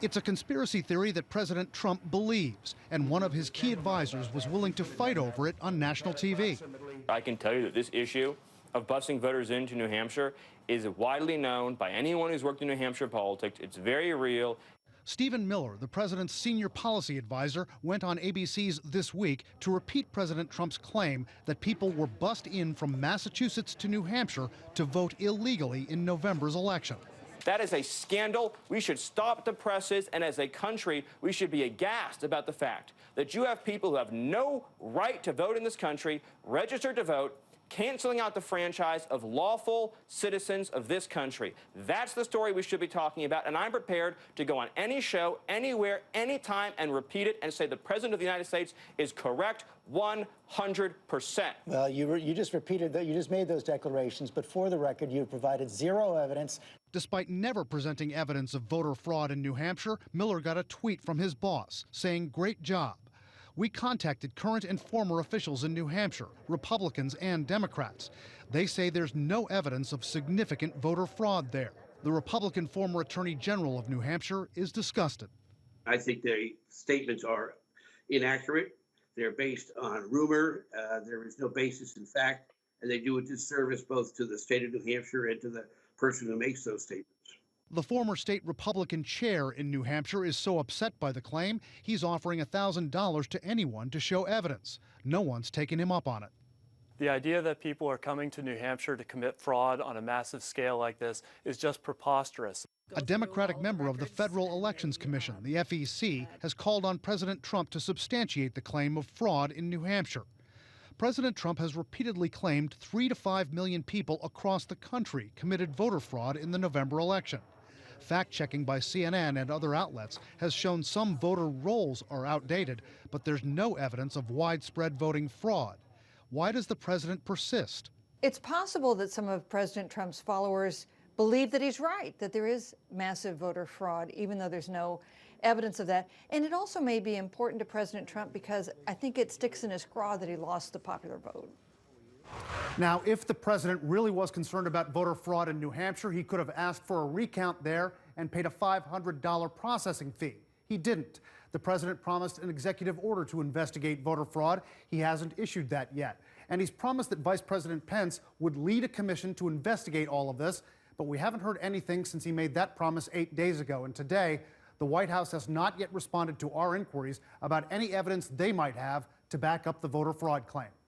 It's a conspiracy theory that President Trump believes, and one of his key advisors was willing to fight over it on national TV. I can tell you that this issue of busing voters into New Hampshire is widely known by anyone who's worked in New Hampshire politics. It's very real. Stephen Miller, the president's senior policy advisor, went on ABC's This Week to repeat President Trump's claim that people were bussed in from Massachusetts to New Hampshire to vote illegally in November's election. That is a scandal. We should stop the presses, and as a country, we should be aghast about the fact that you have people who have no right to vote in this country, registered to vote, canceling out the franchise of lawful citizens of this country. That's the story we should be talking about, and I'm prepared to go on any show, anywhere, anytime, and repeat it and say the President of the United States is correct 100%. Well, you just repeated that. You just made those declarations, but for the record, you provided zero evidence. Despite never presenting evidence of voter fraud in New Hampshire, Miller got a tweet from his boss saying, "Great job." We contacted current and former officials in New Hampshire, Republicans and Democrats. They say there's no evidence of significant voter fraud there. The Republican former Attorney General of New Hampshire is disgusted. I think their statements are inaccurate. They're based on rumor. There is no basis in fact, and they do a disservice both to the state of New Hampshire and to the person who makes those statements. The former state Republican chair in New Hampshire is so upset by the claim, he's offering $1,000 to anyone to show evidence. No one's taken him up on it. The idea that people are coming to New Hampshire to commit fraud on a massive scale like this is just preposterous. A Democratic member of the Federal Elections Commission, the FEC, has called on President Trump to substantiate the claim of fraud in New Hampshire. President Trump has repeatedly claimed 3 to 5 million people across the country committed voter fraud in the November election. Fact-checking by CNN and other outlets has shown some voter rolls are outdated, but there's no evidence of widespread voting fraud. Why does the president persist? It's possible that some of President Trump's followers believe that he's right, that there is massive voter fraud, even though there's no evidence of that. And it also may be important to President Trump because I think it sticks in his craw that he lost the popular vote. Now, if the president really was concerned about voter fraud in New Hampshire, he could have asked for a recount there and paid a $500 processing fee. He didn't. The president promised an executive order to investigate voter fraud. He hasn't issued that yet. And he's promised that Vice President Pence would lead a commission to investigate all of this, but we haven't heard anything since he made that promise 8 days ago. And today, the White House has not yet responded to our inquiries about any evidence they might have to back up the voter fraud claim.